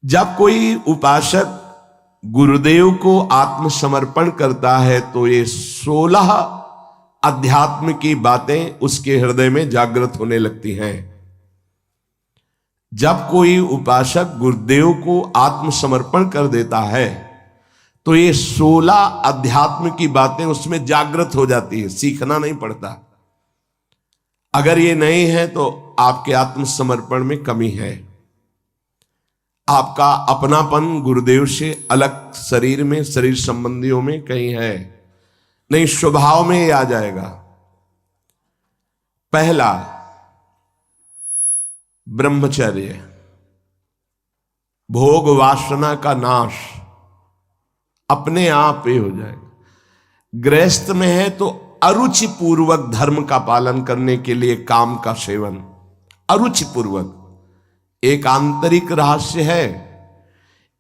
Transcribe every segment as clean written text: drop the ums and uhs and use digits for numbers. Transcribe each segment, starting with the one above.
जब कोई उपासक गुरुदेव को आत्मसमर्पण करता है तो ये 16 अध्यात्म की बातें उसके हृदय में जागृत होने लगती हैं। जब कोई उपासक गुरुदेव को आत्मसमर्पण कर देता है तो ये 16 अध्यात्म की बातें उसमें जागृत हो जाती है, सीखना नहीं पड़ता। अगर ये नहीं है तो आपके आत्मसमर्पण में कमी है। आपका अपनापन गुरुदेव से अलग शरीर में, शरीर संबंधियों में कहीं है नहीं, स्वभाव में ये आ जाएगा। पहला, ब्रह्मचर्य, भोग वासना का नाश अपने आप ही हो जाएगा। गृहस्थ में है तो अरुचि पूर्वक धर्म का पालन करने के लिए काम का सेवन, अरुचि पूर्वक, एक आंतरिक रहस्य है।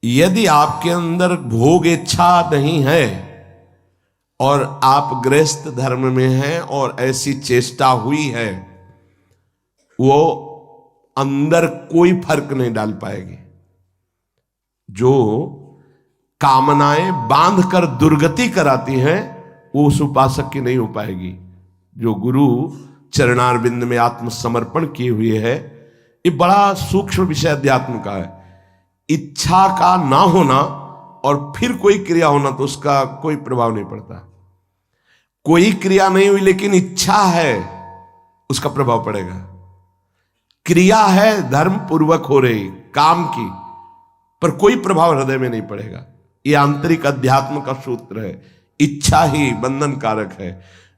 यदि आपके अंदर भोग इच्छा नहीं है और आप गृहस्थ धर्म में हैं और ऐसी चेष्टा हुई है, वो अंदर कोई फर्क नहीं डाल पाएगी। जो कामनाएं बांध कर दुर्गति कराती हैं वो उस उपासक की नहीं हो पाएगी। जो गुरु चरणारविंद में आत्मसमर्पण किए हुए है, ये बड़ा सूक्ष्म विषय अध्यात्म का है। इच्छा का ना होना और फिर कोई क्रिया होना तो उसका कोई प्रभाव नहीं पड़ता। कोई क्रिया नहीं हुई लेकिन इच्छा है, उसका प्रभाव पड़ेगा। क्रिया है धर्म पूर्वक हो रही काम की, पर कोई प्रभाव हृदय में नहीं पड़ेगा। यह आंतरिक अध्यात्म का सूत्र है। इच्छा ही बंधन कारक है।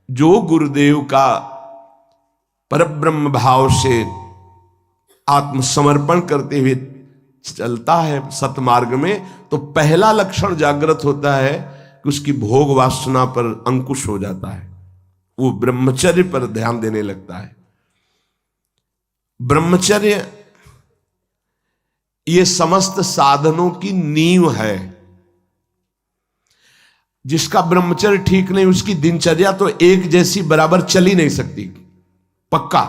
जो गुरुदेव का परब्रह्म भाव से आत्मसमर्पण करते हुए चलता है सतमार्ग में, तो पहला लक्षण जागृत होता है कि उसकी भोग वासना पर अंकुश हो जाता है। वो ब्रह्मचर्य पर ध्यान देने लगता है। ब्रह्मचर्य ये समस्त साधनों की नींव है। जिसका ब्रह्मचर्य ठीक नहीं, उसकी दिनचर्या तो एक जैसी बराबर चल ही नहीं सकती। पक्का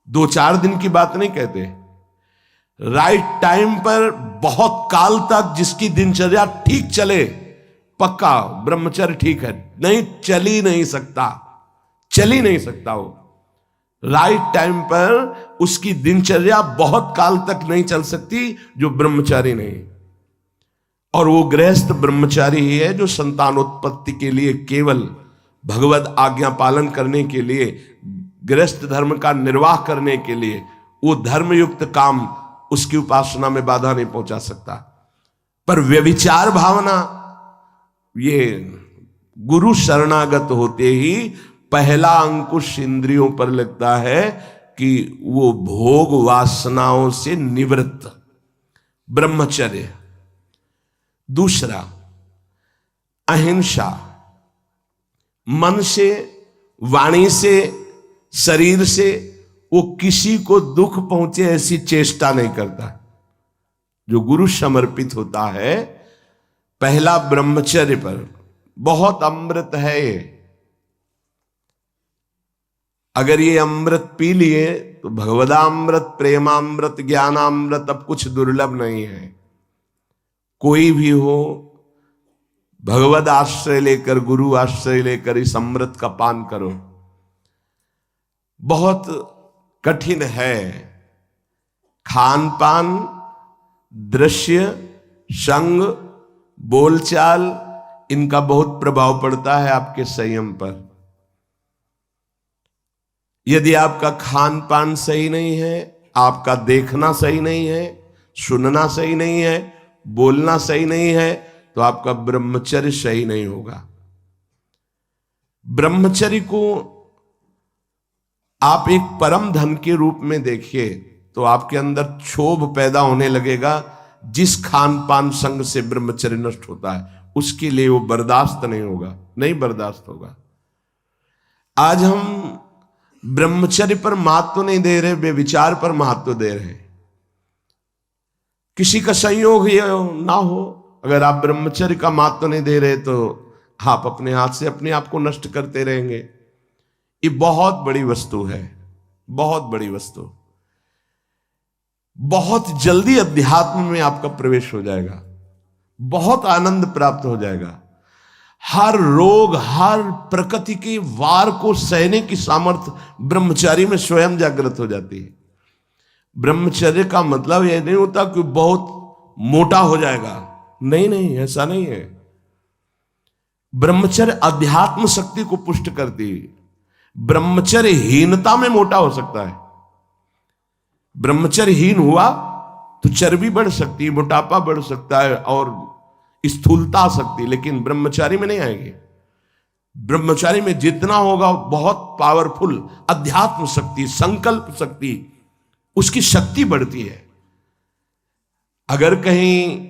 2-4 दिन की बात नहीं कहते। राइट टाइम पर बहुत काल तक जिसकी दिनचर्या ठीक चले, पक्का ब्रह्मचर्य ठीक है। नहीं, चल ही नहीं सकता, चल ही नहीं सकता। वो राइट टाइम पर उसकी दिनचर्या बहुत काल तक नहीं चल सकती जो ब्रह्मचारी नहीं। और वो गृहस्थ ब्रह्मचारी ही है जो संतानोत्पत्ति के लिए, केवल भगवत आज्ञा पालन करने के लिए, गृहस्थ धर्म का निर्वाह करने के लिए, वो धर्मयुक्त काम उसकी उपासना में बाधा नहीं पहुंचा सकता। पर व्यभिचार भावना, ये गुरु शरणागत होते ही पहला अंकुश इंद्रियों पर लगता है कि वो भोग वासनाओं से निवृत्त, ब्रह्मचर्य। दूसरा, अहिंसा, मन से, वाणी से, शरीर से वो किसी को दुख पहुंचे ऐसी चेष्टा नहीं करता। जो गुरु समर्पित होता है, पहला ब्रह्मचर्य पर, बहुत अमृत है ये। अगर ये अमृत पी लिए तो भगवदामृत, प्रेमामृत, ज्ञानामृत अब कुछ दुर्लभ नहीं है। कोई भी हो, भगवद आश्रय लेकर, गुरु आश्रय लेकर इस अमृत का पान करो। बहुत कठिन है। खान पान, दृश्य, संग, बोलचाल, इनका बहुत प्रभाव पड़ता है आपके संयम पर। यदि आपका खान पान सही नहीं है, आपका देखना सही नहीं है, सुनना सही नहीं है, बोलना सही नहीं है, तो आपका ब्रह्मचर्य सही नहीं होगा। ब्रह्मचर्य को आप एक परम धन के रूप में देखिए तो आपके अंदर क्षोभ पैदा होने लगेगा। जिस खान पान संग से ब्रह्मचर्य नष्ट होता है उसके लिए वो बर्दाश्त नहीं होगा, नहीं बर्दाश्त होगा। आज हम ब्रह्मचर्य पर महत्व नहीं दे रहे, व्यभिचार पर महत्व दे रहे हैं। किसी का संयोग ये ना हो, अगर आप ब्रह्मचर्य का महत्व नहीं दे रहे तो आप अपने हाथ से अपने आप को नष्ट करते रहेंगे। ये बहुत बड़ी वस्तु है, बहुत बड़ी वस्तु। बहुत जल्दी अध्यात्म में आपका प्रवेश हो जाएगा, बहुत आनंद प्राप्त हो जाएगा। हर रोग, हर प्रकृति के वार को सहने की सामर्थ्य ब्रह्मचारी में स्वयं जागृत हो जाती है। ब्रह्मचर्य का मतलब यह नहीं होता कि बहुत मोटा हो जाएगा, नहीं नहीं, ऐसा नहीं है। ब्रह्मचर्य अध्यात्म शक्ति को पुष्ट करती है। ब्रह्मचर्यहीनता में मोटा हो सकता है। ब्रह्मचर्यहीन हुआ तो चर्बी बढ़ सकती है, मोटापा बढ़ सकता है और स्थूलता आ सकती है, लेकिन ब्रह्मचारी में नहीं आएगी। ब्रह्मचारी में जितना होगा बहुत पावरफुल अध्यात्म शक्ति, संकल्प शक्ति, उसकी शक्ति बढ़ती है। अगर कहीं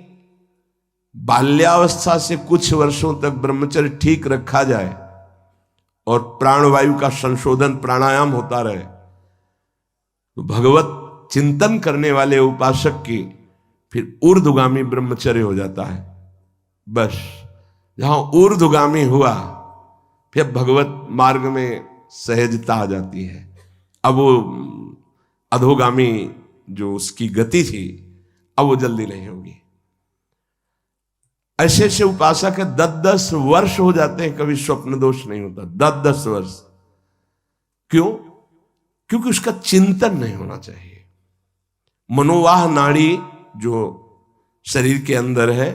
बाल्यावस्था से कुछ वर्षों तक ब्रह्मचर्य ठीक रखा जाए और प्राणवायु का संशोधन, प्राणायाम होता रहे, तो भगवत चिंतन करने वाले उपासक की फिर ऊर्ध्वगामी ब्रह्मचर्य हो जाता है। बस जहां ऊर्ध्वगामी हुआ फिर भगवत मार्ग में सहजता आ जाती है। अब वो अधोगामी जो उसकी गति थी, अब वो जल्दी नहीं होगी। ऐसे ऐसे उपासक है 10-10 वर्ष हो जाते हैं, कभी स्वप्न दोष नहीं होता। 10-10 वर्ष क्यों? क्योंकि उसका चिंतन नहीं होना चाहिए। मनोवाह नाड़ी जो शरीर के अंदर है,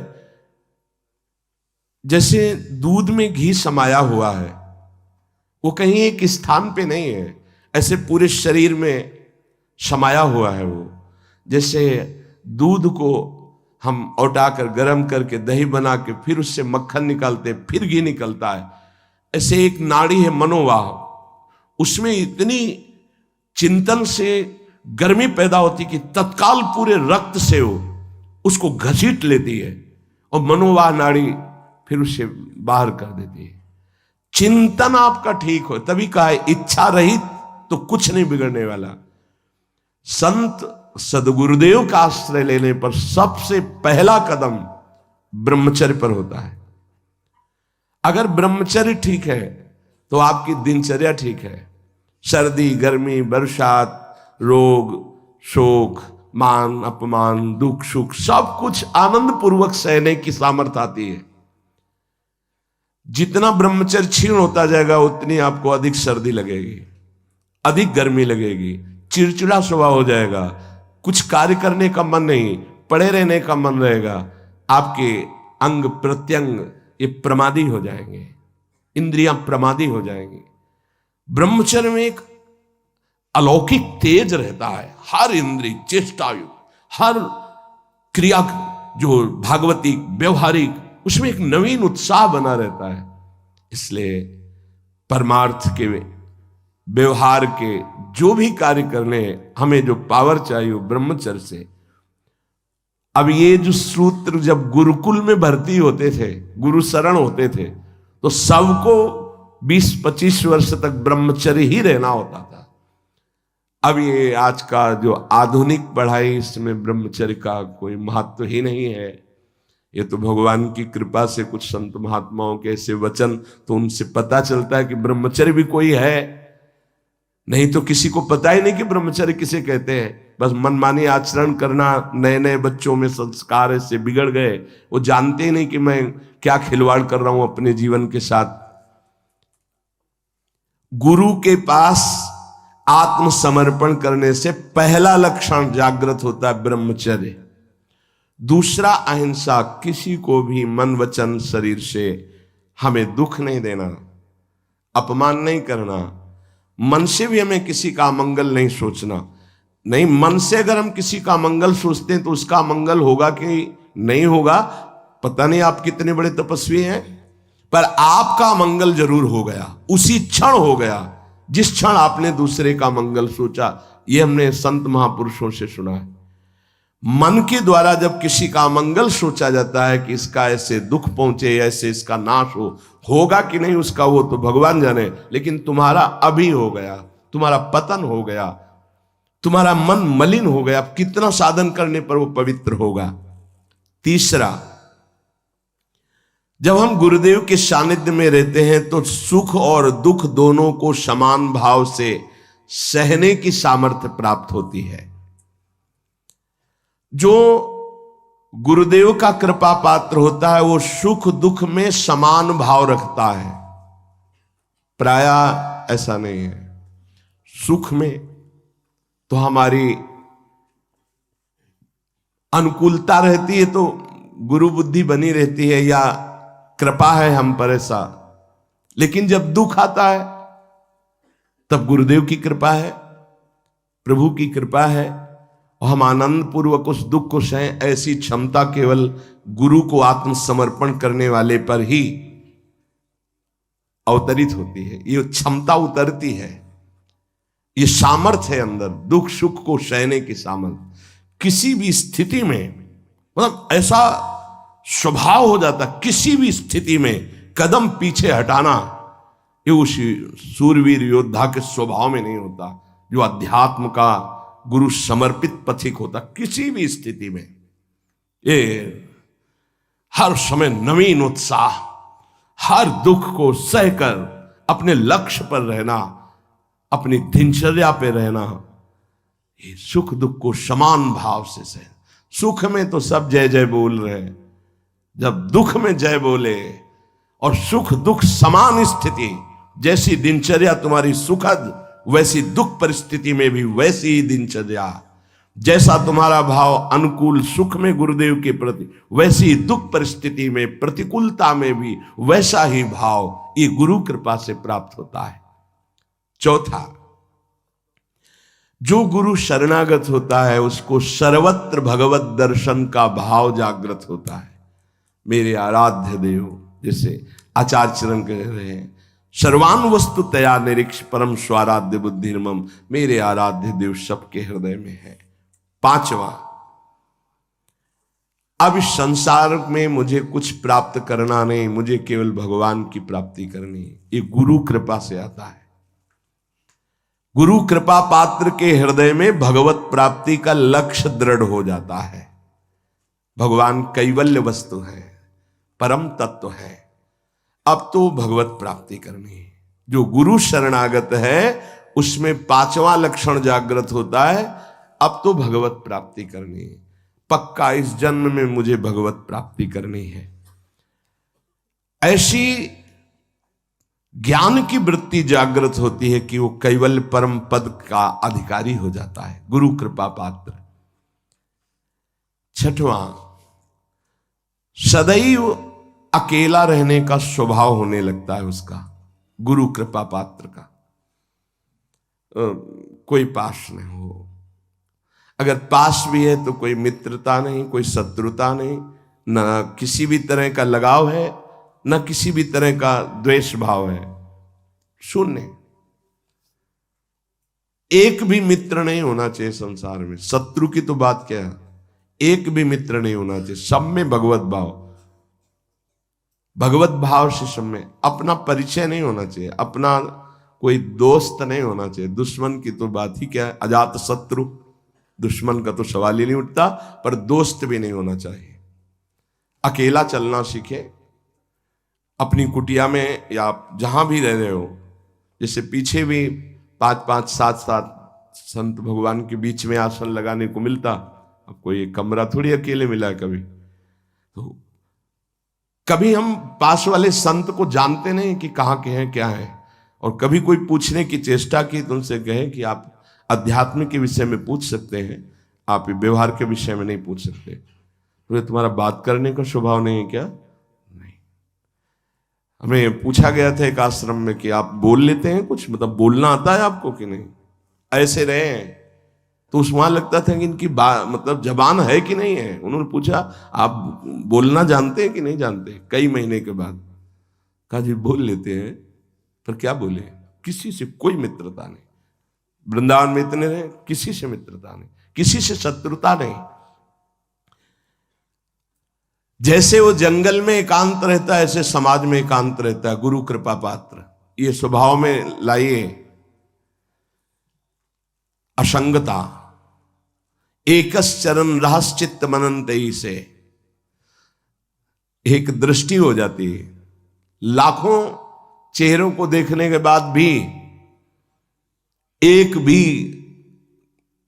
जैसे दूध में घी समाया हुआ है, वो कहीं एक स्थान पे नहीं है, ऐसे पूरे शरीर में समाया हुआ है वो। जैसे दूध को हम औटाकर गर्म करके दही बना के फिर उससे मक्खन निकालते, फिर घी निकलता है, ऐसे एक नाड़ी है मनोवाह, उसमें इतनी चिंतन से गर्मी पैदा होती कि तत्काल पूरे रक्त से वो उसको घसीट लेती है और मनोवाह नाड़ी फिर उसे बाहर कर देती है। चिंतन आपका ठीक हो, तभी कहा है इच्छा रहित तो कुछ नहीं बिगड़ने वाला। संत सदगुरुदेव का आश्रय लेने पर सबसे पहला कदम ब्रह्मचर्य पर होता है। अगर ब्रह्मचर्य ठीक है तो आपकी दिनचर्या ठीक है। सर्दी, गर्मी, बरसात, रोग, शोक, मान अपमान, दुख सुख, सब कुछ आनंद पूर्वक सहने की सामर्थ्य आती है। जितना ब्रह्मचर्य क्षीण होता जाएगा उतनी आपको अधिक सर्दी लगेगी, अधिक गर्मी लगेगी, चिड़चिड़ा स्वभाव हो जाएगा, कुछ कार्य करने का मन नहीं, पड़े रहने का मन रहेगा, आपके अंग प्रत्यंग ये प्रमादी हो जाएंगे, इंद्रियां प्रमादी हो जाएंगी। ब्रह्मचर्य में एक अलौकिक तेज रहता है, हर इंद्रिय चेष्टायु, हर क्रिया जो भागवतिक व्यवहारिक, उसमें एक नवीन उत्साह बना रहता है। इसलिए परमार्थ के व्यवहार के जो भी कार्य करने हमें जो पावर चाहिए वो ब्रह्मचर्य से। अब ये जो सूत्र जब गुरुकुल में भर्ती होते थे, गुरु शरण होते थे, तो सबको 20-25 वर्ष तक ब्रह्मचर्य ही रहना होता था। अब ये आज का जो आधुनिक पढ़ाई, इसमें ब्रह्मचर्य का कोई महत्व ही नहीं है। ये तो भगवान की कृपा से कुछ संत महात्माओं के ऐसे वचन, तो उनसे पता चलता है कि ब्रह्मचर्य भी कोई है, नहीं तो किसी को पता ही नहीं कि ब्रह्मचर्य किसे कहते हैं। बस मनमानी आचरण करना, नए नए बच्चों में संस्कार ऐसे बिगड़ गए, वो जानते ही नहीं कि मैं क्या खिलवाड़ कर रहा हूं अपने जीवन के साथ। गुरु के पास आत्मसमर्पण करने से पहला लक्षण जागृत होता है ब्रह्मचर्य। दूसरा अहिंसा, किसी को भी मन वचन शरीर से हमें दुख नहीं देना, अपमान नहीं करना, मन से भी हमें किसी का मंगल नहीं सोचना। नहीं, मन से अगर हम किसी का मंगल सोचते हैं तो उसका मंगल होगा कि नहीं होगा पता नहीं, आप कितने बड़े तपस्वी हैं, पर आपका मंगल जरूर हो गया, उसी क्षण हो गया जिस क्षण आपने दूसरे का मंगल सोचा। ये हमने संत महापुरुषों से सुना है। मन के द्वारा जब किसी का मंगल सोचा जाता है कि इसका ऐसे दुख पहुंचे, ऐसे इसका नाश होगा कि नहीं उसका, वो तो भगवान जाने, लेकिन तुम्हारा अभी हो गया, तुम्हारा पतन हो गया, तुम्हारा मन मलिन हो गया। कितना साधन करने पर वो पवित्र होगा। तीसरा, जब हम गुरुदेव के सानिध्य में रहते हैं तो सुख और दुख दोनों को समान भाव से सहने की सामर्थ्य प्राप्त होती है। जो गुरुदेव का कृपा पात्र होता है वो सुख दुख में समान भाव रखता है। प्रायः ऐसा नहीं है। सुख में तो हमारी अनुकूलता रहती है तो गुरु बुद्धि बनी रहती है या कृपा है हम पर ऐसा, लेकिन जब दुख आता है तब गुरुदेव की कृपा है, प्रभु की कृपा है और हम आनंद पूर्वक उस दुख को सहें। ऐसी क्षमता केवल गुरु को आत्मसमर्पण करने वाले पर ही अवतरित होती है। ये क्षमता उतरती है, ये सामर्थ्य है अंदर, दुख सुख को सहने की सामर्थ्य। किसी भी स्थिति में मतलब ऐसा स्वभाव हो जाता, किसी भी स्थिति में कदम पीछे हटाना ये उसी सूरवीर योद्धा के स्वभाव में नहीं होता जो अध्यात्म का गुरु समर्पित पथिक होता। किसी भी स्थिति में ये हर समय नवीन उत्साह, हर दुख को सहकर अपने लक्ष्य पर रहना, अपनी दिनचर्या पे रहना, ये सुख दुख को समान भाव से सह। सुख में तो सब जय जय बोल रहे हैं, जब दुख में जय बोले और सुख दुख समान स्थिति, जैसी दिनचर्या तुम्हारी सुखद वैसी दुख परिस्थिति में भी वैसी ही दिनचर्या, जैसा तुम्हारा भाव अनुकूल सुख में गुरुदेव के प्रति वैसी दुख परिस्थिति में प्रतिकूलता में भी वैसा ही भाव ये गुरु कृपा से प्राप्त होता है। चौथा, जो गुरु शरणागत होता है उसको सर्वत्र भगवत दर्शन का भाव जागृत होता है। मेरे आराध्य देव, जैसे आचार्य चरण कह रहे हैं, सर्वान वस्तु तया निरीक्ष परम स्वाराध्य बुद्धिर्मम, मेरे आराध्य देव सबके हृदय में है। पांचवा, अब इस संसार में मुझे कुछ प्राप्त करना नहीं, मुझे केवल भगवान की प्राप्ति करनी है। ये गुरु कृपा से आता है। गुरु कृपा पात्र के हृदय में भगवत प्राप्ति का लक्ष्य दृढ़ हो जाता है। भगवान कैवल्य वस्तु है, परम तत्व है, अब तो भगवत प्राप्ति करनी है। जो गुरु शरणागत है उसमें पांचवा लक्षण जागृत होता है, अब तो भगवत प्राप्ति करनी है। पक्का इस जन्म में मुझे भगवत प्राप्ति करनी है। ऐसी ज्ञान की वृत्ति जागृत होती है कि वो कैवल्य परम पद का अधिकारी हो जाता है, गुरु कृपा पात्र। छठवां, सदैव अकेला रहने का स्वभाव होने लगता है उसका, गुरु कृपा पात्र का। कोई पास नहीं हो, अगर पास भी है तो कोई मित्रता नहीं, कोई शत्रुता नहीं, न किसी भी तरह का लगाव है, न किसी भी तरह का द्वेष भाव है, शून्य। एक भी मित्र नहीं होना चाहिए संसार में। शत्रु की तो बात क्या है, एक भी मित्र नहीं होना चाहिए। सब में भगवत भाव, भगवत भाव से सब में। अपना परिचय नहीं होना चाहिए, अपना कोई दोस्त नहीं होना चाहिए। दुश्मन की तो बात ही क्या है, अजात शत्रु, दुश्मन का तो सवाल ही नहीं उठता, पर दोस्त भी नहीं होना चाहिए। अकेला चलना सीखे, अपनी कुटिया में या जहां भी रह रहे हो। जैसे पीछे भी 5-5, 7-7 संत भगवान के बीच में आसन लगाने को मिलता, अब कोई कमरा थोड़ी अकेले मिला है कभी। तो कभी हम पास वाले संत को जानते नहीं कि कहाँ के हैं क्या है, और कभी कोई पूछने की चेष्टा की तो उनसे कहे कि आप अध्यात्म के विषय में पूछ सकते हैं, आप व्यवहार के विषय में नहीं पूछ सकते। तो तुम्हारा बात करने का स्वभाव नहीं है क्या? नहीं। हमें पूछा गया था एक आश्रम में कि आप बोल लेते हैं कुछ, मतलब बोलना आता है आपको कि नहीं? ऐसे रहे हैं तो उस वहां लगता था कि इनकी मतलब जबान है कि नहीं है। उन्होंने पूछा आप बोलना जानते हैं कि नहीं जानते? कई महीने के बाद कहा जी बोल लेते हैं, पर क्या बोले? किसी से कोई मित्रता नहीं। वृंदावन में इतने रहे, किसी से मित्रता नहीं, किसी से शत्रुता नहीं। जैसे वो जंगल में एकांत रहता है, ऐसे समाज में एकांत रहता है। गुरु कृपा पात्र ये स्वभाव में लाइए। असंगता, एकस चरण रहस्चित्त मनंतई से एक दृष्टि हो जाती है। लाखों चेहरों को देखने के बाद भी एक भी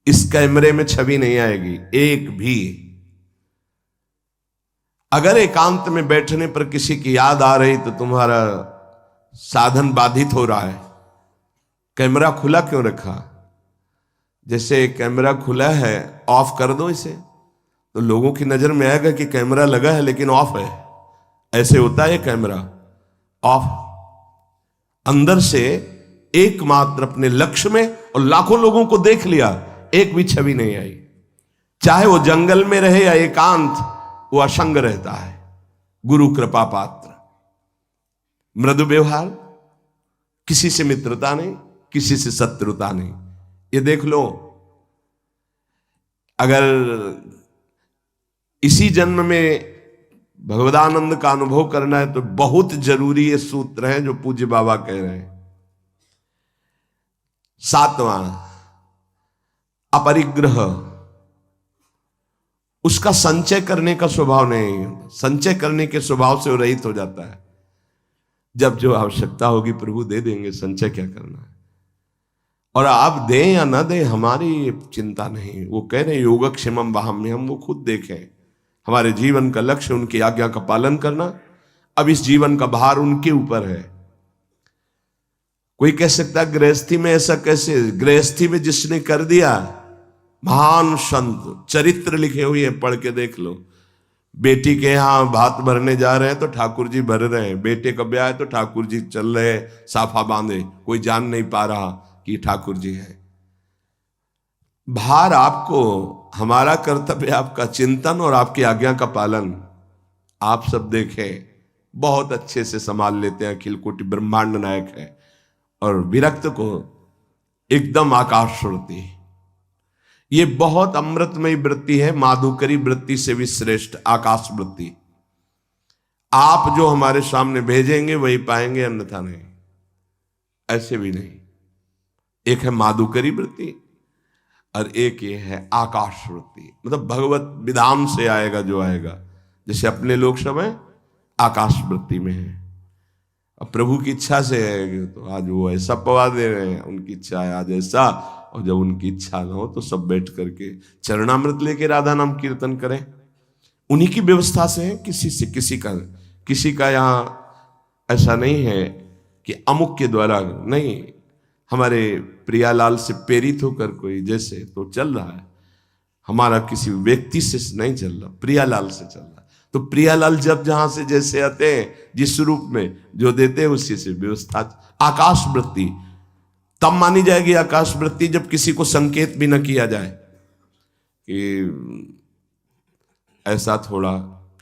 इस कैमरे में छवि नहीं आएगी एक भी। अगर एकांत में बैठने पर किसी की याद आ रही तो तुम्हारा साधन बाधित हो रहा है। कैमरा खुला क्यों रखा? जैसे कैमरा खुला है, ऑफ कर दो इसे तो लोगों की नजर में आएगा कि कैमरा लगा है लेकिन ऑफ है। ऐसे होता है कैमरा ऑफ। अंदर से एकमात्र अपने लक्ष्य में, और लाखों लोगों को देख लिया, एक भी छवि नहीं आई। चाहे वो जंगल में रहे या एकांत, वो असंग रहता है। गुरु कृपा पात्र, मृदु व्यवहार, किसी से मित्रता नहीं, किसी से शत्रुता नहीं। ये देख लो, अगर इसी जन्म में भगवदानंद का अनुभव करना है तो बहुत जरूरी ये सूत्र है जो पूज्य बाबा कह रहे हैं। 7वां, अपरिग्रह। उसका संचय करने का स्वभाव नहीं है। संचय करने के स्वभाव से वो रहित हो जाता है। जब जो आवश्यकता होगी प्रभु दे देंगे, संचय क्या करना है। और आप दें या ना दें हमारी चिंता नहीं। वो कह रहे योगक्षेमम वाहम्य, हम वो खुद देखें। हमारे जीवन का लक्ष्य उनकी आज्ञा का पालन करना। अब इस जीवन का भार उनके ऊपर है। कोई कह सकता है गृहस्थी में ऐसा कैसे? गृहस्थी में जिसने कर दिया, महान संत चरित्र लिखे हुए हैं, पढ़ के देख लो। बेटी के यहां भात भरने जा रहे हैं तो ठाकुर जी भर रहे हैं। बेटे का ब्याह है तो ठाकुर जी चल रहे हैं साफा बांधे, कोई जान नहीं पा रहा कि ठाकुर जी है। भार आपको, हमारा कर्तव्य आपका चिंतन और आपकी आज्ञा का पालन। आप सब देखें बहुत अच्छे से संभाल लेते हैं, अखिल कोटि ब्रह्मांड नायक है। और विरक्त को एकदम आकाश छोड़ती। ये बहुत अमृतमयी वृत्ति है, माधुकरी वृत्ति से भी श्रेष्ठ आकाश वृत्ति। आप जो हमारे सामने भेजेंगे वही पाएंगे, अन्यथा नहीं। ऐसे भी नहीं। एक है माधुकरी वृत्ति और एक ये है आकाश वृत्ति। मतलब भगवत विधान से आएगा जो आएगा। जैसे अपने लोग सब हैं आकाश वृत्ति में है, अब प्रभु की इच्छा से है तो आज वो ऐसा पवा दे रहे हैं। उनकी इच्छा है आज ऐसा, और जब उनकी इच्छा ना हो तो सब बैठ करके चरणामृत लेके राधा नाम कीर्तन करें। उन्हीं की व्यवस्था से है, किसी से किसी का यहाँ ऐसा नहीं है कि अमुक के द्वारा नहीं। हमारे प्रियालाल से प्रेरित होकर कोई जैसे तो चल रहा है, हमारा किसी व्यक्ति से नहीं चल रहा, प्रियालाल से चल रहा। तो प्रियालाल जब जहां से जैसे आते हैं, जिस रूप में जो देते हैं उसी से व्यवस्था। आकाश वृत्ति तब मानी जाएगी आकाश वृत्ति जब किसी को संकेत भी न किया जाए कि ऐसा, थोड़ा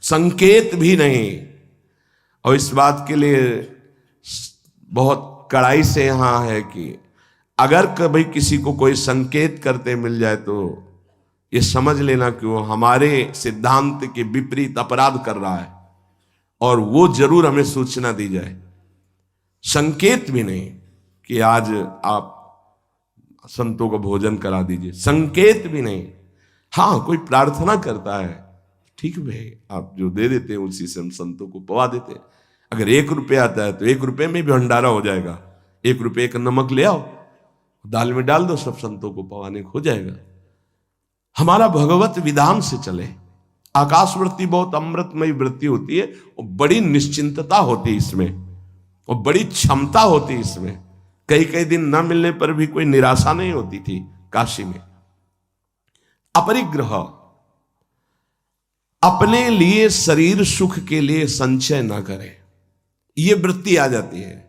संकेत भी नहीं। और इस बात के लिए बहुत कड़ाई से यहां है कि अगर कभी किसी को कोई संकेत करते मिल जाए तो ये समझ लेना कि वो हमारे सिद्धांत के विपरीत अपराध कर रहा है, और वो जरूर हमें सूचना दी जाए। संकेत भी नहीं कि आज आप संतों को भोजन करा दीजिए, संकेत भी नहीं। हाँ, कोई प्रार्थना करता है, ठीक भाई, आप जो दे देते हैं उसी से हम संतों को पवा देते हैं। अगर 1 रुपये आता है तो 1 रुपये में भी भंडारा हो जाएगा। 1 रुपये का नमक ले आओ, दाल में डाल दो, सब संतों को पवाने हो जाएगा। हमारा भगवत विधान से चले। आकाश वृत्ति बहुत अमृतमयी वृत्ति होती है, और बड़ी निश्चिंतता होती है इसमें, और बड़ी क्षमता होती है इसमें। कई दिन न मिलने पर भी कोई निराशा नहीं होती थी काशी में। अपरिग्रह, अपने लिए शरीर सुख के लिए संचय ना करें, ये वृत्ति आ जाती है।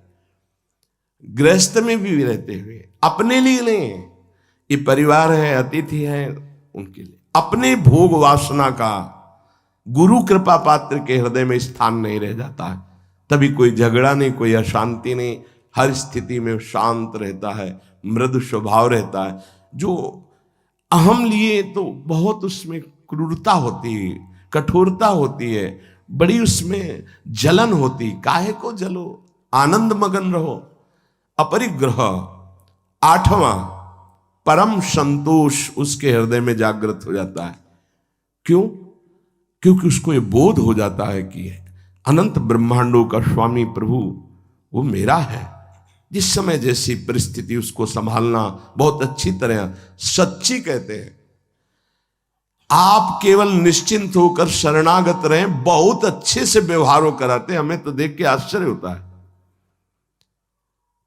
गृहस्थ में भी रहते हुए अपने लिए नहीं, ये परिवार है, अतिथि है, उनके लिए। अपने भोग वासना का गुरु कृपा पात्र के हृदय में स्थान नहीं रह जाता है। तभी कोई झगड़ा नहीं, कोई अशांति नहीं, हर स्थिति में शांत रहता है, मृदु स्वभाव रहता है। जो अहम लिए तो बहुत उसमें क्रूरता होती है, कठोरता होती है, बड़ी उसमें जलन होती। काहे को जलो, आनंद मगन रहो। अपरिग्रह। 8वां, परम संतोष उसके हृदय में जागृत हो जाता है। क्यों? क्योंकि उसको ये बोध हो जाता है कि अनंत ब्रह्मांडों का स्वामी प्रभु वो मेरा है, जिस समय जैसी परिस्थिति उसको संभालना बहुत अच्छी तरह। सच्ची कहते हैं आप केवल निश्चिंत होकर शरणागत रहें, बहुत अच्छे से व्यवहारों कराते हैं। हमें तो देख के आश्चर्य होता है।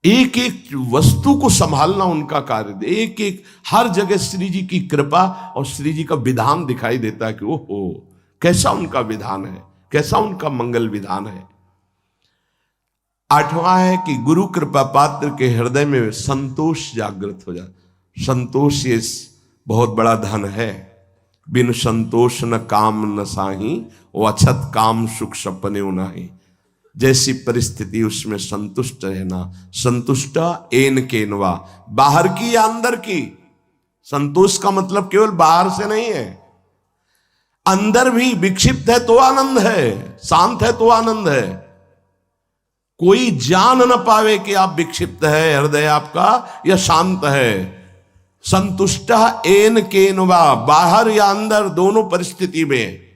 एक एक वस्तु को संभालना उनका कार्य, एक एक हर जगह श्री जी की कृपा और श्री जी का विधान दिखाई देता है कि ओहो कैसा उनका विधान है, कैसा उनका मंगल विधान है। आठवां है कि गुरु कृपा पात्र के हृदय में संतोष जागृत हो जाए। संतोष ये बहुत बड़ा धन है। बिन संतोष न काम न साही, वो अछत काम सुख सपने नाही। जैसी परिस्थिति उसमें संतुष्ट रहना। संतुष्ट एन केनवा, बाहर की या अंदर की। संतोष का मतलब केवल बाहर से नहीं है, अंदर भी विक्षिप्त है तो आनंद है, शांत है तो आनंद है। कोई जान न पावे कि आप विक्षिप्त है, हृदय आपका या शांत है। संतुष्ट एन केनवा, बाहर या अंदर दोनों परिस्थिति में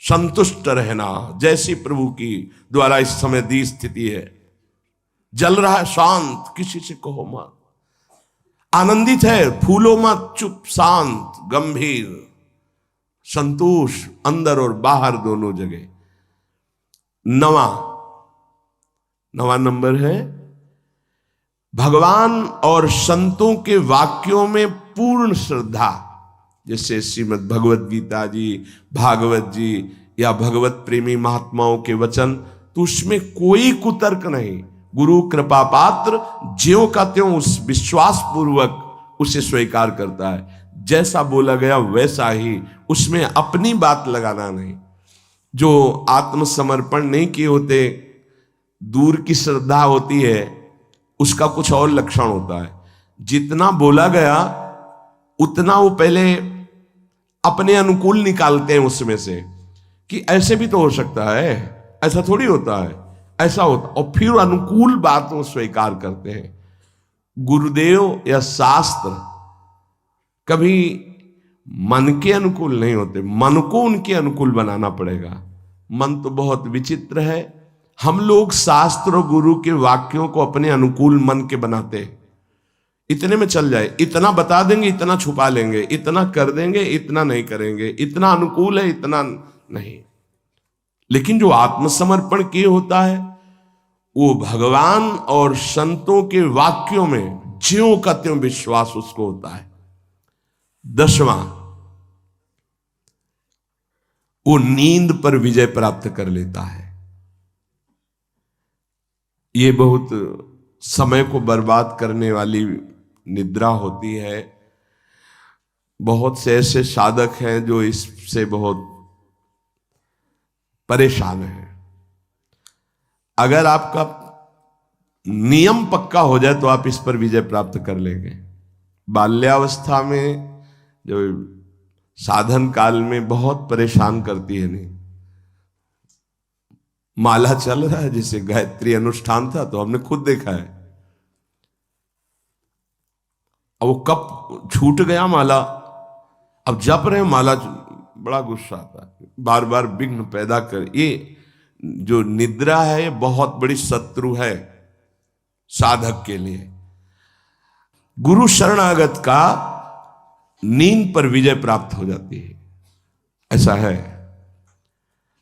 संतुष्ट रहना। जैसी प्रभु की द्वारा इस समय दी स्थिति है, जल रहा है शांत, किसी से कहो मत, आनंदित है फूलो मत, चुप शांत गंभीर, संतोष अंदर और बाहर दोनों जगह। नवा नंबर है भगवान और संतों के वाक्यों में पूर्ण श्रद्धा। जैसे श्रीमद् भगवत गीता जी, भागवत जी या भगवत प्रेमी महात्माओं के वचन, तो उसमें कोई कुतर्क नहीं। गुरु कृपा पात्र ज्यों का त्यों उस विश्वास पूर्वक उसे स्वीकार करता है। जैसा बोला गया वैसा ही, उसमें अपनी बात लगाना नहीं। जो आत्मसमर्पण नहीं किए होते, दूर की श्रद्धा होती है, उसका कुछ और लक्षण होता है। जितना बोला गया उतना वो पहले अपने अनुकूल निकालते हैं उसमें से, कि ऐसे भी तो हो सकता है, ऐसा थोड़ी होता है, ऐसा होता, और फिर अनुकूल बात वो स्वीकार करते हैं। गुरुदेव या शास्त्र कभी मन के अनुकूल नहीं होते, मन को उनके अनुकूल बनाना पड़ेगा। मन तो बहुत विचित्र है। हम लोग शास्त्र और गुरु के वाक्यों को अपने अनुकूल मन के बनाते हैं। इतने में चल जाए, इतना बता देंगे, इतना छुपा लेंगे, इतना कर देंगे, इतना नहीं करेंगे, इतना अनुकूल है, इतना नहीं। लेकिन जो आत्मसमर्पण किए होता है, वो भगवान और संतों के वाक्यों में ज्यों का त्यों विश्वास उसको होता है। 10वां, वो नींद पर विजय प्राप्त कर लेता है। ये बहुत समय को बर्बाद करने वाली निद्रा होती है। बहुत से ऐसे साधक हैं जो इससे बहुत परेशान हैं। अगर आपका नियम पक्का हो जाए तो आप इस पर विजय प्राप्त कर लेंगे। बाल्यावस्था में जो साधन काल में बहुत परेशान करती है। नहीं, माला चल रहा है, जैसे गायत्री अनुष्ठान था तो हमने खुद देखा है, अब वो कब छूट गया माला, अब जप रहे माला, बड़ा गुस्सा आता है, बार बार विघ्न पैदा कर। ये जो निद्रा है ये बहुत बड़ी शत्रु है साधक के लिए। गुरु शरणागत का नींद पर विजय प्राप्त हो जाती है, ऐसा है।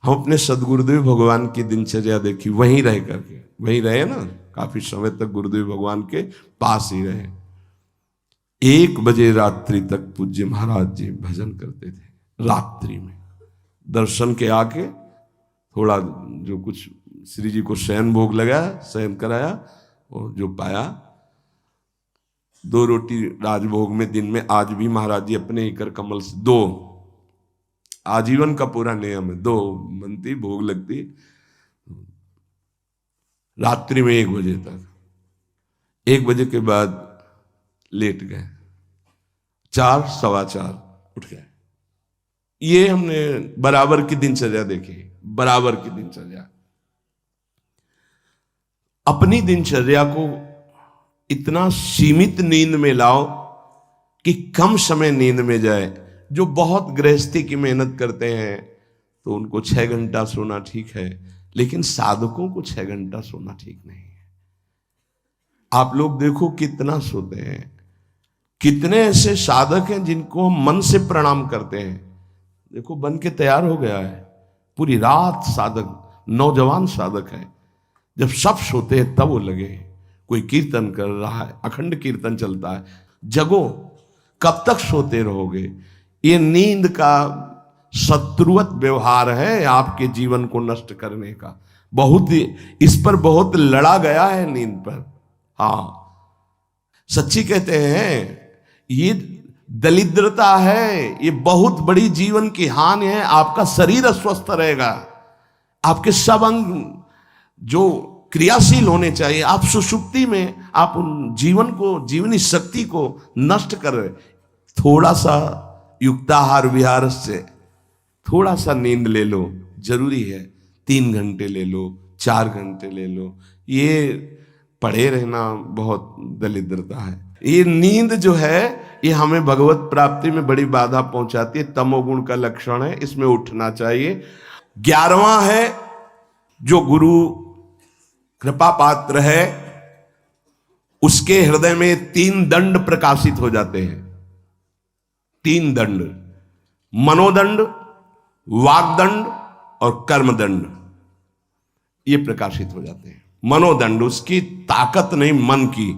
हम अपने सदगुरुदेव भगवान की दिनचर्या देखी, वहीं रह करके, वहीं रहे ना, काफी समय तक गुरुदेव भगवान के पास ही रहे। 1 बजे रात्रि तक पूज्य महाराज जी भजन करते थे। रात्रि में दर्शन के आके थोड़ा जो कुछ श्री जी को शयन भोग लगाया, शयन कराया, और जो पाया 2 रोटी राजभोग में दिन में। आज भी महाराज जी अपने इकर कमल से 2, आजीवन का पूरा नियम है, 2 बनती भोग लगती रात्रि में 1 बजे तक। 1 बजे के बाद लेट गए, 4, 4:15 उठ गए। ये हमने बराबर की दिनचर्या देखी, बराबर की दिनचर्या। अपनी दिनचर्या को इतना सीमित नींद में लाओ कि कम समय नींद में जाए। जो बहुत गृहस्थी की मेहनत करते हैं तो उनको 6 घंटा सोना ठीक है, लेकिन साधकों को 6 घंटा सोना ठीक नहीं है। आप लोग देखो कितना सोते हैं। कितने ऐसे साधक हैं जिनको हम मन से प्रणाम करते हैं। देखो बन के तैयार हो गया है, पूरी रात साधक, नौजवान साधक है, जब सब सोते हैं तब वो लगे। कोई कीर्तन कर रहा है, अखंड कीर्तन चलता है, जगो, कब तक सोते रहोगे। ये नींद का शत्रुवत व्यवहार है आपके जीवन को नष्ट करने का। बहुत इस पर बहुत लड़ा गया है नींद पर। हाँ, सच्ची कहते हैं, ये दरिद्रता है, ये बहुत बड़ी जीवन की हानि है। आपका शरीर अस्वस्थ रहेगा, आपके सब अंग जो क्रियाशील होने चाहिए, आप सुषुप्ति में आप उन जीवन को, जीवनी शक्ति को नष्ट कर रहे। थोड़ा सा युक्ताहार विहार से थोड़ा सा नींद ले लो, जरूरी है। 3 घंटे ले लो, 4 घंटे ले लो, ये पड़े रहना बहुत दरिद्रता है। ये नींद जो है ये हमें भगवत प्राप्ति में बड़ी बाधा पहुंचाती है, तमोगुण का लक्षण है, इसमें उठना चाहिए। 11वां है, जो गुरु कृपा पात्र है उसके हृदय में 3 दंड प्रकाशित हो जाते हैं। 3 दंड, मनोदंड, वागदंड और कर्मदंड, ये प्रकाशित हो जाते हैं। मनोदंड, उसकी ताकत नहीं मन की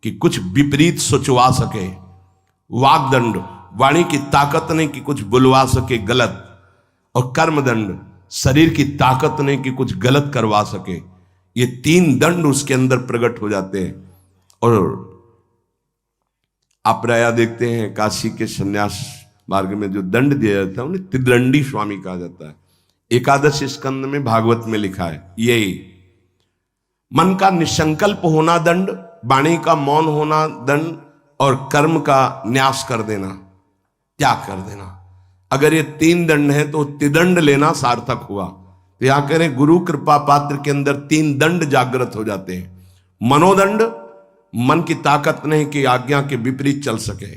कि कुछ विपरीत सोचवा सके। वागदंड, वाणी की ताकत नहीं कि कुछ बुलवा सके गलत। और कर्मदंड, शरीर की ताकत नहीं कि कुछ गलत करवा सके। ये 3 दंड उसके अंदर प्रकट हो जाते हैं। और आप प्राय देखते हैं काशी के संन्यास मार्ग में जो दंड दिया जाता है उन्हें त्रिदंडी स्वामी कहा जाता है। एकादश स्कंद में भागवत में लिखा है यही। मन का निसंकल्प होना दंड, वाणी का मौन होना दंड, और कर्म का न्यास कर देना, त्याग कर देना। अगर ये 3 दंड है तो त्रिदंड लेना सार्थक हुआ। तो यहां कह रहे गुरु कृपा पात्र के अंदर 3 दंड जागृत हो जाते हैं। मनोदंड, मन की ताकत नहीं कि आज्ञा के विपरीत चल सके।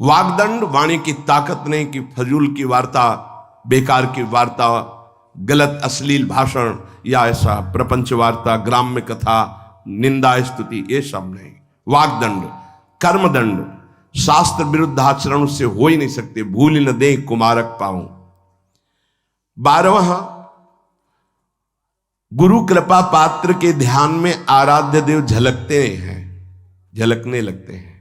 वागदंड, वाणी की ताकत नहीं कि फजूल की वार्ता, बेकार की वार्ता, गलत अश्लील भाषण या ऐसा प्रपंच वार्ता, ग्राम्य कथा, निंदा स्तुति, ये सब नहीं। वागदंड। कर्मदंड, शास्त्र विरुद्ध आचरण उससे हो ही नहीं सकते, भूल न दे कुमारक पाऊं। 12वां, गुरु कृपा पात्र के ध्यान में आराध्य देव झलकते हैं, झलकने लगते हैं।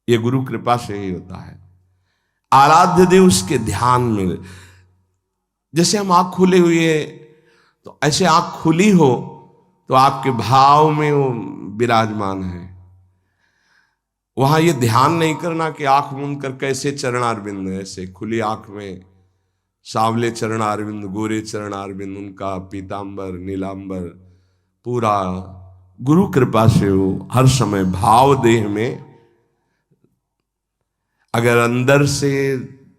ये गुरु कृपा से ही होता है। आराध्य देव उसके ध्यान में, जैसे हम आंख खुले हुए तो ऐसे आंख खुली हो तो आपके भाव में वो विराजमान है। वहां ये ध्यान नहीं करना कि आंख मूंद कर कैसे चरणारविंद, ऐसे खुली आंख में सांवले चरणारविंद, गोरे चरणारविंद, उनका पीतांबर नीलांबर पूरा गुरु कृपा से हो हर समय भाव देह में। अगर अंदर से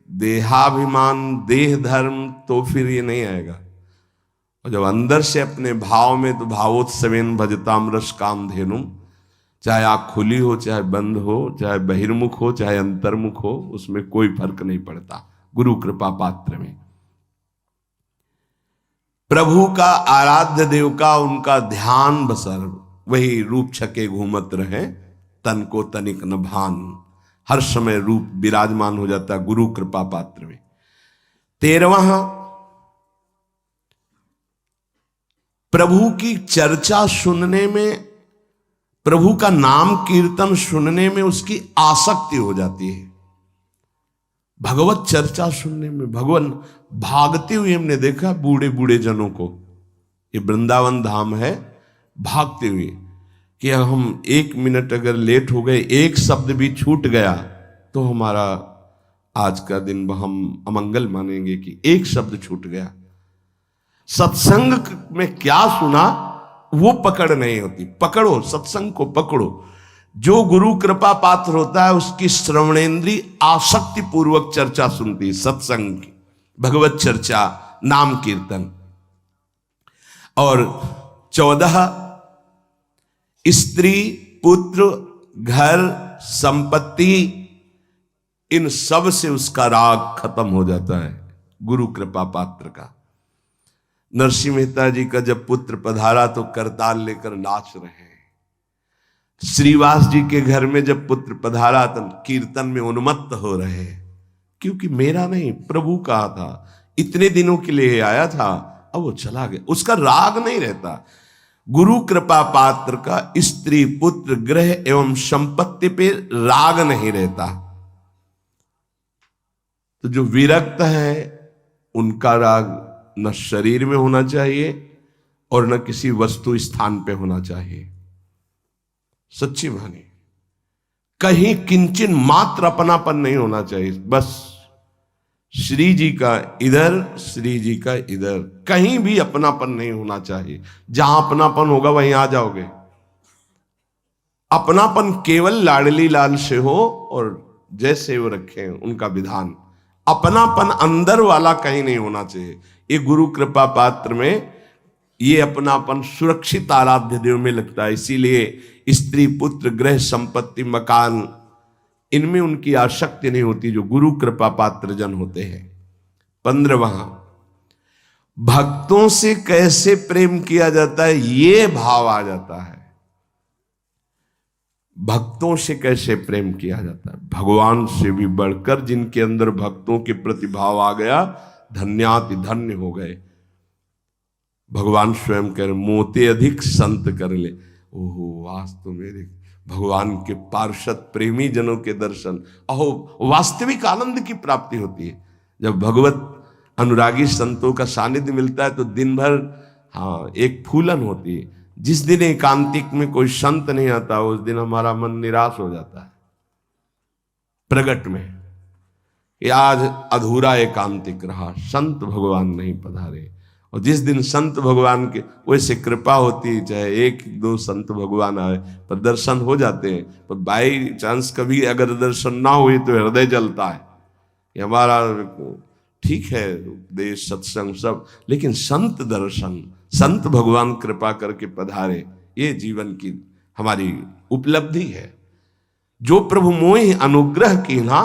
देहाभिमान, देह धर्म, तो फिर ये नहीं आएगा। और जब अंदर से अपने भाव में, तो भावोत्सवेन भजताम रस काम धेनुम, चाहे आँख खुली हो, चाहे बंद हो, चाहे बहिर्मुख हो, चाहे अंतर्मुख हो, उसमें कोई फर्क नहीं पड़ता। गुरु कृपा पात्र में प्रभु का, आराध्य देव का, उनका ध्यान बसर वही रूप छके घूमत रहे, तन को तनिक न भान। हर समय रूप विराजमान हो जाता है गुरु कृपा पात्र में। 13वां, प्रभु की चर्चा सुनने में, प्रभु का नाम कीर्तन सुनने में उसकी आसक्ति हो जाती है। भगवत चर्चा सुनने में, भगवान भागते हुए हमने देखा बूढ़े बूढ़े जनों को। ये वृंदावन धाम है, भागते हुए कि हम 1 मिनट अगर लेट हो गए, एक शब्द भी छूट गया तो हमारा आज का दिन हम अमंगल मानेंगे कि एक शब्द छूट गया। सत्संग में क्या सुना वो पकड़ नहीं होती। पकड़ो, सत्संग को पकड़ो। जो गुरु कृपा पात्र होता है उसकी श्रवणेन्द्री आसक्ति पूर्वक चर्चा सुनती है, सत्संग की, भगवत चर्चा, नाम कीर्तन। और 14, स्त्री, पुत्र, घर, संपत्ति, इन सब से उसका राग खत्म हो जाता है गुरु कृपा पात्र का। नरसिंह मेहता जी का जब पुत्र पधारा तो करताल लेकर नाच रहे हैं, श्रीवास जी के घर में जब पुत्र पधारा तो कीर्तन में उन्मत्त हो रहे हैं, क्योंकि मेरा नहीं प्रभु का था, इतने दिनों के लिए आया था, अब वो चला गया। उसका राग नहीं रहता। गुरु कृपा पात्र का स्त्री पुत्र ग्रह एवं संपत्ति पे राग नहीं रहता। तो जो विरक्त है उनका राग न शरीर में होना चाहिए और न किसी वस्तु स्थान पे होना चाहिए। सच्ची माने कहीं किंचन मात्र अपनापन नहीं होना चाहिए। बस श्री जी का इधर, श्री जी का इधर, कहीं भी अपनापन नहीं होना चाहिए। जहां अपनापन होगा वहीं आ जाओगे। अपनापन केवल लाडली लाल से हो और जैसे वो रखे उनका विधान। अपनापन अंदर वाला कहीं नहीं होना चाहिए। ये गुरु कृपा पात्र में ये अपनापन सुरक्षित आराध्य देव में लगता है। इसीलिए स्त्री पुत्र ग्रह संपत्ति मकान इनमें उनकी आसक्ति नहीं होती जो गुरु कृपा पात्र जन होते हैं। 15वां, भक्तों से कैसे प्रेम किया जाता है ये भाव आ जाता है। भक्तों से कैसे प्रेम किया जाता है? भगवान से भी बढ़कर जिनके अंदर भक्तों के प्रति भाव आ गया, धन्याति धन्य हो गए। भगवान स्वयं कह रहे मोते अधिक संत कर ले। ओहो, वास्तव मेरे भगवान के पार्षद प्रेमी जनों के दर्शन, अहो वास्तविक आनंद की प्राप्ति होती है। जब भगवत अनुरागी संतों का सानिध्य मिलता है तो दिन भर एक फूलन होती है। जिस दिन एकांतिक में कोई संत नहीं आता उस दिन हमारा मन निराश हो जाता है। प्रगट में ये आज अधूरा एकांतिक रहा, संत भगवान नहीं पधारे। और जिस दिन संत भगवान के वैसे कृपा होती, चाहे एक दो संत भगवान आए पर दर्शन हो जाते हैं, पर बाई चांस कभी अगर दर्शन ना हुए तो हृदय जलता है कि हमारा ठीक है उपदेश सत्संग सब, लेकिन संत दर्शन, संत भगवान कृपा करके पधारे, ये जीवन की हमारी उपलब्धि है। जो प्रभु मोहि अनुग्रह की ना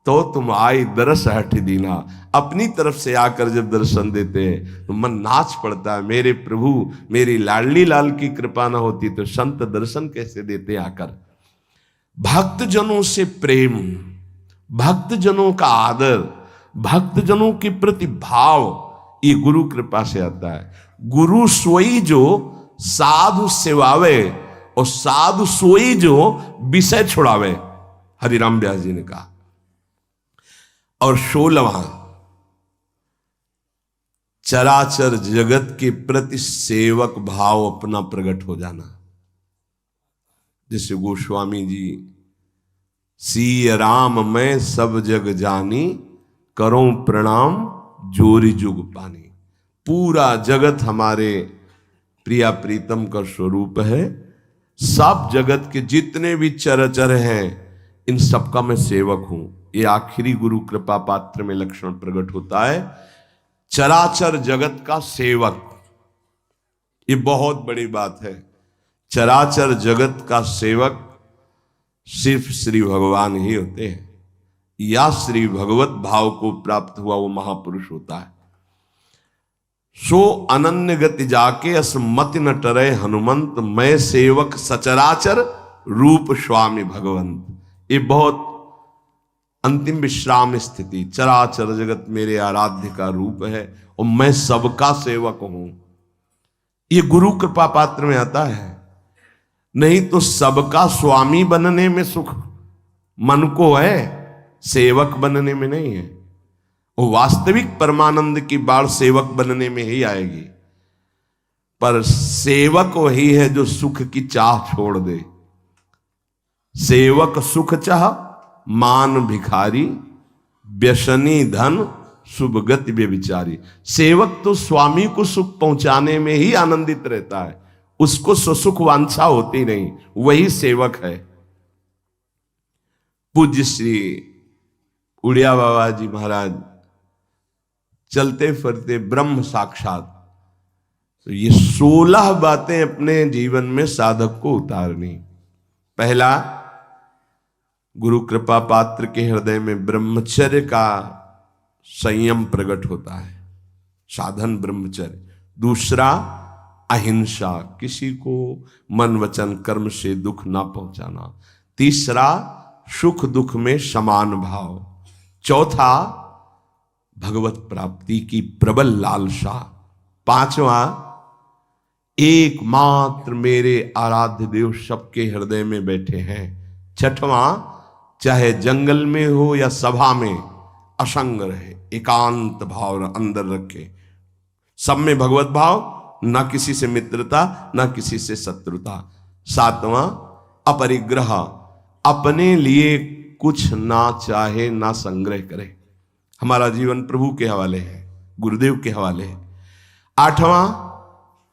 तो तुम आई दरस हठ दीना। अपनी तरफ से आकर जब दर्शन देते हैं तो मन नाच पड़ता है, मेरे प्रभु मेरी लाडली लाल की कृपा ना होती तो संत दर्शन कैसे देते आकर। भक्त जनों से प्रेम, भक्त जनों का आदर, भक्त जनों के प्रति भाव, ये गुरु कृपा से आता है। गुरु सोई जो साधु सेवावे और साधु सोई जो विषय छुड़ावे, हरिराम व्यास जी ने कहा। और 16वां, चराचर जगत के प्रति सेवक भाव अपना प्रकट हो जाना। जैसे गोस्वामी जी, सीय राम मैं सब जग जानी, करो प्रणाम जोरी जुग पानी। पूरा जगत हमारे प्रिया प्रीतम का स्वरूप है। सब जगत के जितने भी चराचर हैं इन सबका मैं सेवक हूं। ये आखिरी गुरु कृपा पात्र में लक्षण प्रकट होता है, चराचर जगत का सेवक। ये बहुत बड़ी बात है। चराचर जगत का सेवक सिर्फ श्री भगवान ही होते हैं, या श्री भगवत भाव को प्राप्त हुआ वो महापुरुष होता है। सो अनन्य गति जाके असमति न टरे हनुमंत, मैं सेवक सचराचर रूप स्वामी भगवंत। ये बहुत अंतिम विश्राम स्थिति। चराचर जगत मेरे आराध्य का रूप है और मैं सबका सेवक हूं। ये गुरु कृपा पात्र में आता है। नहीं तो सबका स्वामी बनने में सुख मन को है, सेवक बनने में नहीं है। वो वास्तविक परमानंद की बाढ़ सेवक बनने में ही आएगी। पर सेवक वही है जो सुख की चाह छोड़ दे। सेवक सुख चाह मान भिखारी, व्यसनी धन शुभ गति व्यभिचारी। सेवक तो स्वामी को सुख पहुंचाने में ही आनंदित रहता है, उसको सुख वांछा होती नहीं, वही सेवक है। पूज्य श्री उड़िया बाबा जी महाराज चलते फिरते ब्रह्म साक्षात। तो ये 16 बातें अपने जीवन में साधक को उतारनी। पहला, गुरु कृपा पात्र के हृदय में ब्रह्मचर्य का संयम प्रकट होता है, साधन ब्रह्मचर्य। दूसरा, अहिंसा, किसी को मन वचन कर्म से दुख ना पहुंचाना। तीसरा, सुख दुख में समान भाव। चौथा, भगवत प्राप्ति की प्रबल लालसा। पांचवा, एकमात्र मेरे आराध्य देव सबके हृदय में बैठे हैं। छठवां, चाहे जंगल में हो या सभा में असंग रहे, एकांत भाव अंदर रखे, सब में भगवत भाव, ना किसी से मित्रता ना किसी से शत्रुता। सातवां, अपरिग्रह, अपने लिए कुछ ना चाहे ना संग्रह करे, हमारा जीवन प्रभु के हवाले है, गुरुदेव के हवाले है। आठवां,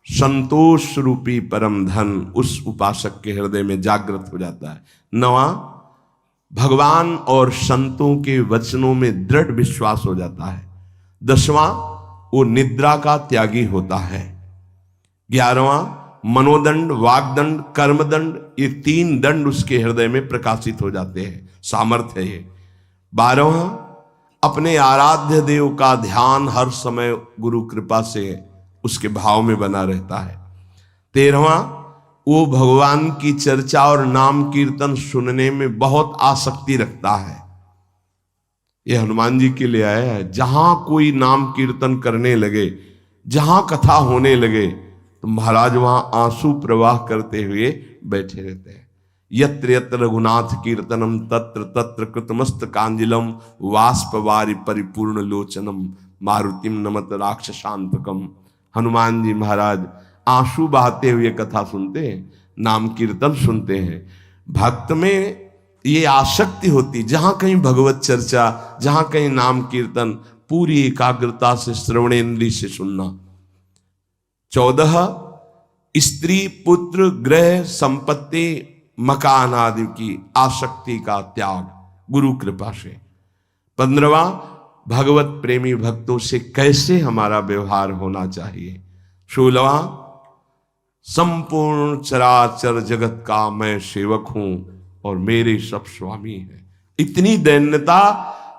संतोष रूपी परम धन उस उपासक के हृदय में जागृत हो जाता है। नवां, भगवान और संतों के वचनों में दृढ़ विश्वास हो जाता है। दसवां, वो निद्रा का त्यागी होता है। 11वां, मनोदंड, वागदंड, कर्मदंड, ये 3 दंड उसके हृदय में प्रकाशित हो जाते हैं, सामर्थ्य है ये। 12वां, अपने आराध्य देव का ध्यान हर समय गुरु कृपा से उसके भाव में बना रहता है। 13वां, वो भगवान की चर्चा और नाम कीर्तन सुनने में बहुत आसक्ति रखता है। यह हनुमान जी के लिए आया है। जहां कोई नाम कीर्तन करने लगे, जहां कथा होने लगे, तो महाराज वहां आंसू प्रवाह करते हुए बैठे रहते हैं। यत्र यत्र रघुनाथ कीर्तनम तत्र तत्र कृतमस्तकांजलम वाष्पवारि परिपूर्ण लोचनम मारुतिम नमत राक्षसांतकम। हनुमान जी महाराज आंसू बहाते हुए कथा सुनते हैं, नाम कीर्तन सुनते हैं। भक्त में ये आसक्ति होती, जहां कहीं भगवत चर्चा, जहां कहीं नाम कीर्तन, पूरी एकाग्रता से श्रवणेन्द्रिय से सुनना। 14, स्त्री पुत्र ग्रह संपत्ति मकान आदि की आसक्ति का त्याग गुरु कृपा से। 15वां, भगवत प्रेमी भक्तों से कैसे हमारा व्यवहार होना चाहिए। 16वां, संपूर्ण चराचर जगत का मैं सेवक हूं और मेरे सब स्वामी हैं। इतनी दैन्यता,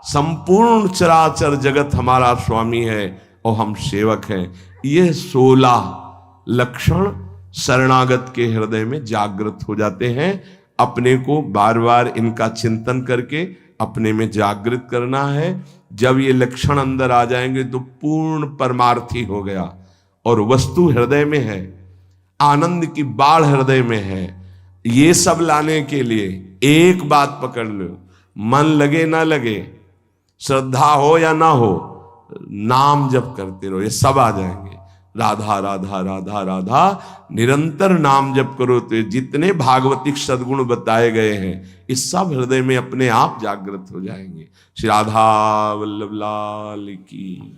संपूर्ण चराचर जगत हमारा स्वामी है और हम सेवक हैं। यह 16 लक्षण शरणागत के हृदय में जागृत हो जाते हैं। अपने को बार बार इनका चिंतन करके अपने में जागृत करना है। जब ये लक्षण अंदर आ जाएंगे तो पूर्ण परमार्थी हो गया और वस्तु हृदय में है, आनंद की बाढ़ हृदय में है। ये सब लाने के लिए एक बात पकड़ लो, मन लगे ना लगे, श्रद्धा हो या ना हो, नाम जप करते रहो, ये सब आ जाएंगे। राधा राधा राधा राधा निरंतर नाम जप करो तो जितने भागवतिक सद्गुण बताए गए हैं इस सब हृदय में अपने आप जागृत हो जाएंगे। श्री राधा वल्लभ लाल की।